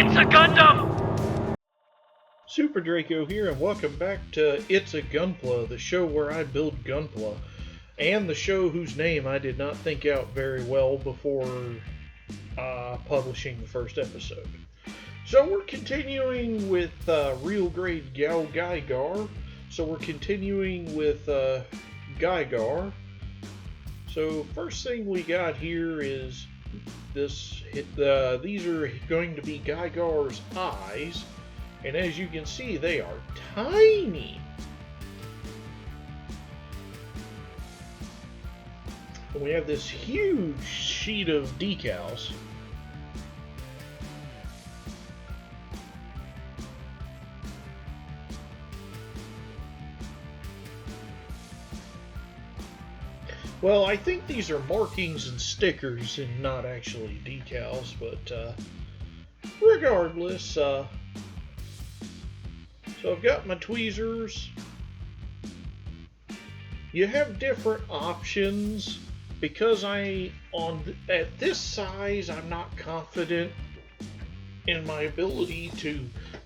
It's a Gundam! Super Draco here, and welcome back to It's a Gunpla, the show where I build Gunpla, and the show whose name I did not think out very well before publishing the first episode. So we're continuing with real grade GaoGaiGar. So we're continuing with GaiGar. So first thing we got here is this. These are going to be GaiGar's eyes. And as you can see, they are tiny. And we have this huge sheet of decals. Well, I think these are markings and stickers and not actually decals, but regardless, so I've got my tweezers. You have different options because at this size I'm not confident in my ability to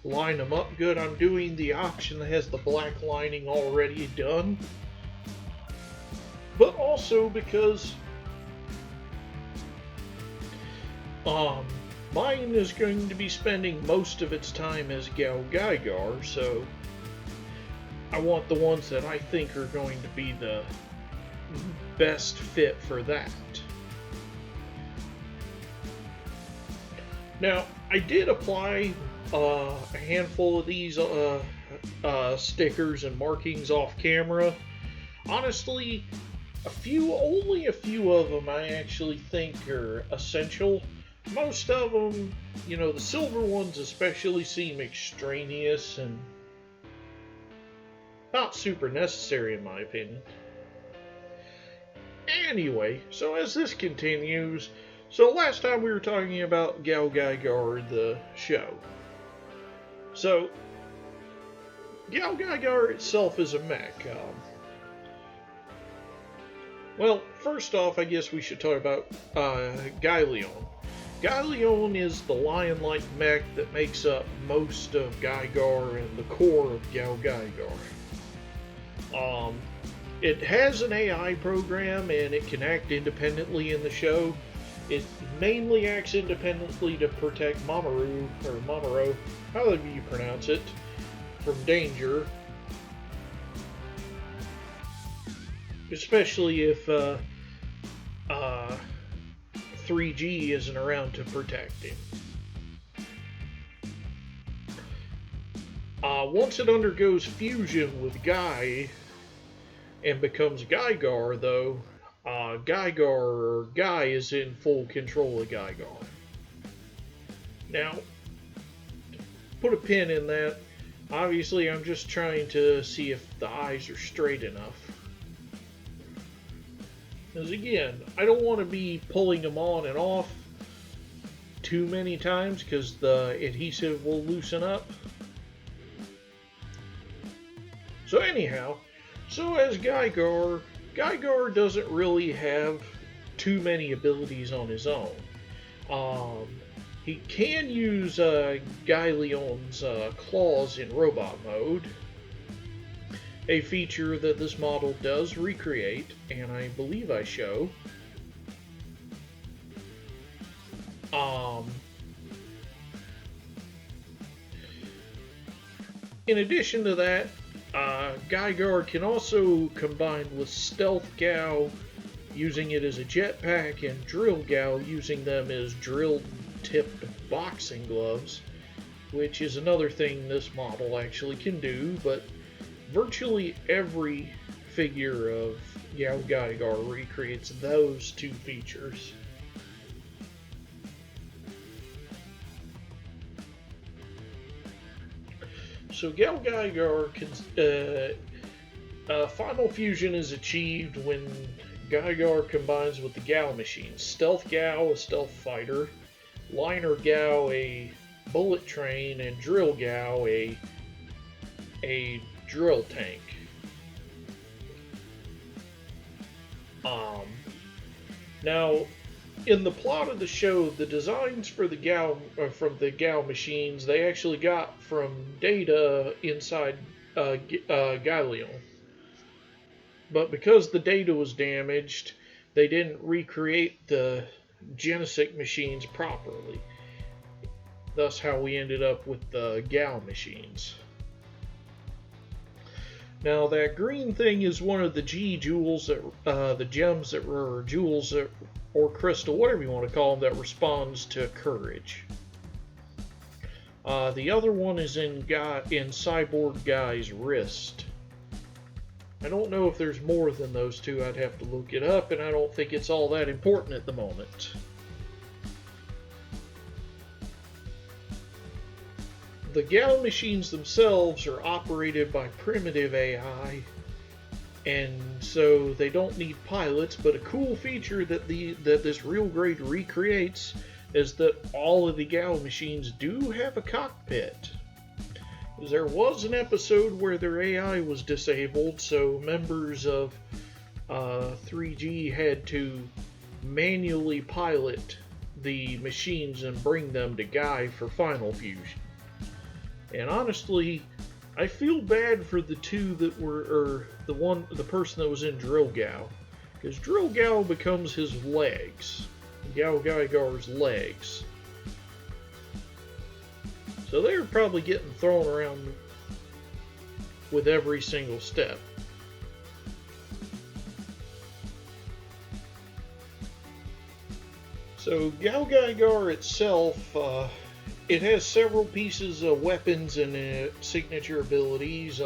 line them up good. I'm doing the option that has the black lining already done, but also because mine is going to be spending most of its time as GaoGaiGar, so I want the ones that I think are going to be the best fit for that. Now, I did apply a handful of these stickers and markings off camera. Honestly, only a few of them I actually think are essential. Most of them, the silver ones especially, seem extraneous and not super necessary in my opinion. Anyway, so as this continues, so last time we were talking about GaoGaiGar, the show. So, GaoGaiGar itself is a mech. Well, first off, I guess we should talk about Gaoleon. Gaoleon is the lion-like mech that makes up most of GaiGar and the core of GaoGaiGar. It has an AI program and it can act independently in the show. It mainly acts independently to protect Mamoru, however you pronounce it, from danger. Especially if 3G isn't around to protect him. Once it undergoes fusion with Guy and becomes GaiGar, though, Guy is in full control of GaiGar. Now, put a pin in that. Obviously, I'm just trying to see if the eyes are straight enough. Because again, I don't want to be pulling them on and off too many times because the adhesive will loosen up. So anyhow, as GaiGar doesn't really have too many abilities on his own. He can use Gaoleon's claws in robot mode, a feature that this model does recreate, and I believe I show. In addition to that, GaiGar can also combine with Stealth Gao, using it as a jetpack, and Drill Gao, using them as drill-tipped boxing gloves, which is another thing this model actually can do, but virtually every figure of GaoGaiGar recreates those two features. So GaoGaiGar final fusion is achieved when GaiGar combines with the Gao machine. Stealth Gao, a stealth fighter, Liner Gao, a bullet train, and Drill Gao, a drill tank. Now, In the plot of the show, the designs for the Gao from the Gao machines they actually got from data inside Galion. But because the data was damaged, they didn't recreate the Genesis machines properly. Thus, how we ended up with the Gao machines. Now, that green thing is one of the G jewels that the gems that were jewels that, or crystal, whatever you want to call them, that responds to courage. The other one is in Cyborg Guy's wrist. I don't know if there's more than those two. I'd have to look it up, and I don't think it's all that important at the moment. The Gao machines themselves are operated by primitive AI, and so they don't need pilots, but a cool feature that this real grade recreates is that all of the Gao machines do have a cockpit. There was an episode where their AI was disabled, so members of 3G had to manually pilot the machines and bring them to Guy for final fusion. And honestly, I feel bad for the two that were, or the person that was in Drill Gao, because Drill Gao becomes his legs, GaoGaiGar's legs. So they're probably getting thrown around with every single step. So GaoGaiGar itself, it has several pieces of weapons and signature abilities.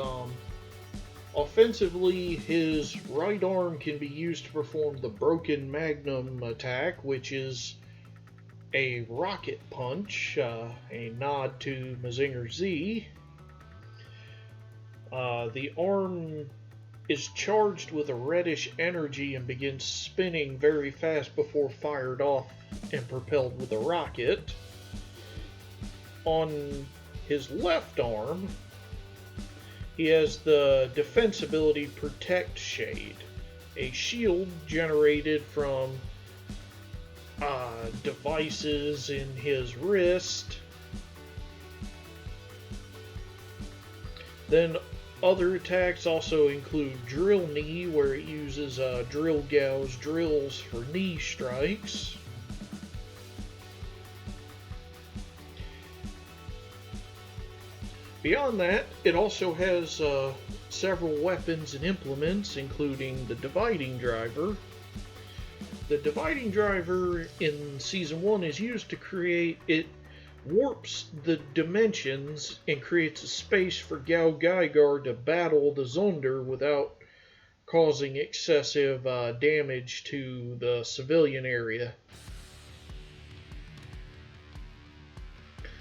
Offensively, his right arm can be used to perform the Broken Magnum attack, which is a rocket punch, a nod to Mazinger Z. The arm is charged with a reddish energy and begins spinning very fast before fired off and propelled with a rocket. On his left arm, he has the defense ability Protect Shade, a shield generated from devices in his wrist. Then other attacks also include Drill Knee, where it uses Drill Gao's drills for knee strikes. Beyond that, it also has several weapons and implements, including the Dividing Driver. The Dividing Driver in Season 1 is used to create, it warps the dimensions and creates a space for GaoGaiGar to battle the Zonder without causing excessive damage to the civilian area.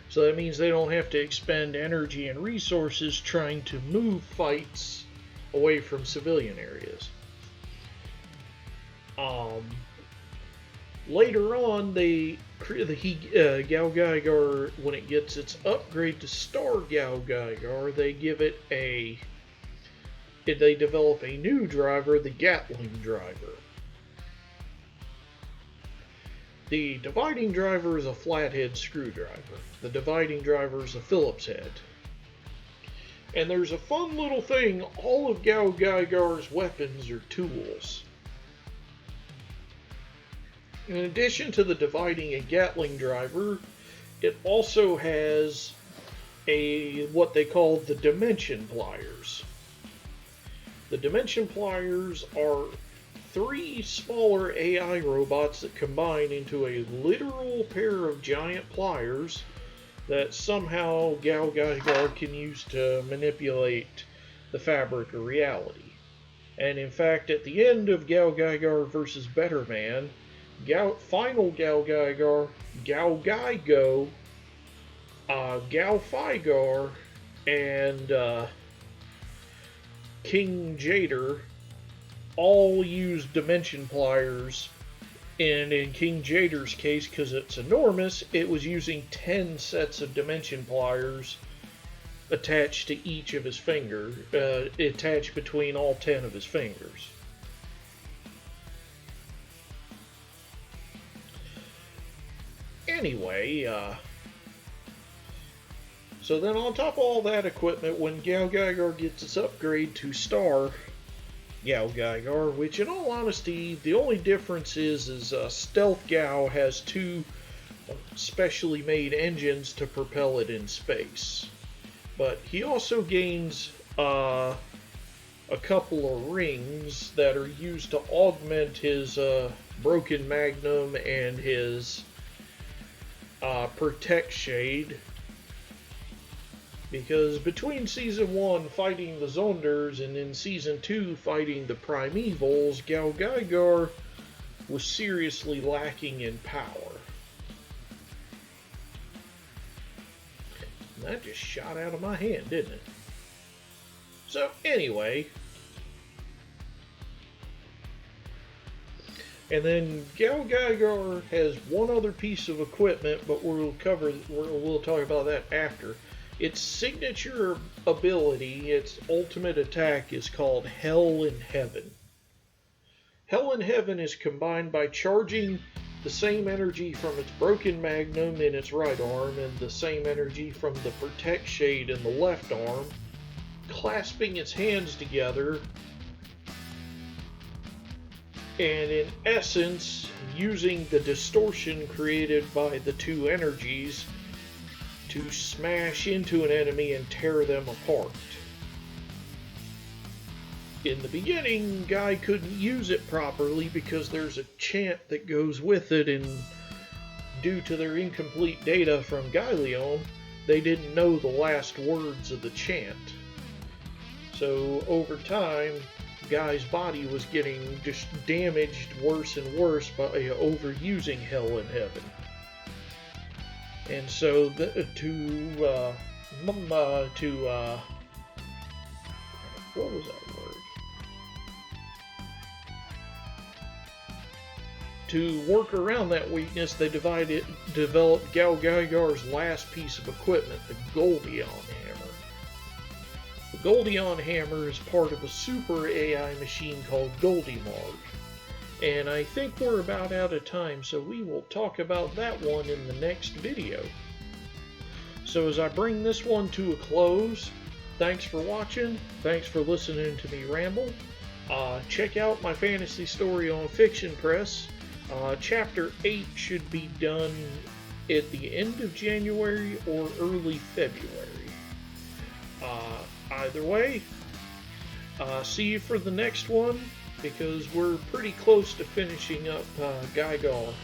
So that means they don't have to expend energy and resources trying to move fights away from civilian areas. Later on, GaoGaiGar, when it gets its upgrade to Star GaoGaiGar, they develop a new driver, the Gatling Driver. The Dividing Driver is a flathead screwdriver. The Dividing Driver is a Phillips head. And there's a fun little thing, all of GaoGaiGar's weapons are tools. In addition to the Dividing and Gatling Driver, it also has what they call the Dimension Pliers. The Dimension Pliers are 3 smaller AI robots that combine into a literal pair of giant pliers that somehow GaoGaiGar can use to manipulate the fabric of reality. And in fact, at the end of GaoGaiGar vs. Better Man, final GaoGaiGar, GaoGaiGo, GaoFiGar, and King Jader all use dimension pliers, and in King Jader's case, because it's enormous, it was using 10 sets of dimension pliers attached to each of his fingers, attached between all 10 of his fingers. anyway, so then on top of all that equipment, when GaoGaiGar gets its upgrade to Star GaoGaiGar, which in all honesty, the only difference is Stealth Gao has two specially made engines to propel it in space. But he also gains a couple of rings that are used to augment his Broken Magnum and his Protect Shade. Because between Season 1 fighting the Zonders and in Season 2 fighting the Primevals, GaoGaiGar was seriously lacking in power. And that just shot out of my hand, didn't it? So anyway, and then GaoGaiGar has one other piece of equipment, but we'll talk about that after. Its signature ability, its ultimate attack, is called Hell in Heaven. Hell in Heaven is combined by charging the same energy from its Broken Magnum in its right arm and the same energy from the Protect Shade in the left arm, clasping its hands together, and in essence using the distortion created by the two energies to smash into an enemy and tear them apart. In the beginning, Guy couldn't use it properly because there's a chant that goes with it, and due to their incomplete data from Gaileon, they didn't know the last words of the chant. So over time, Guy's body was getting just damaged worse and worse by overusing Hell in Heaven. And so what was that word? To work around that weakness, they developed GaoGaiGar's last piece of equipment, the Goldion Hammer. The Goldion Hammer is part of a super AI machine called Goldimar. And I think we're about out of time, so we will talk about that one in the next video. So as I bring this one to a close, thanks for watching, thanks for listening to me ramble. Check out my fantasy story on Fiction Press. Chapter 8 should be done at the end of January or early February. Either way, see you for the next one, because we're pretty close to finishing up GaoGaiGar.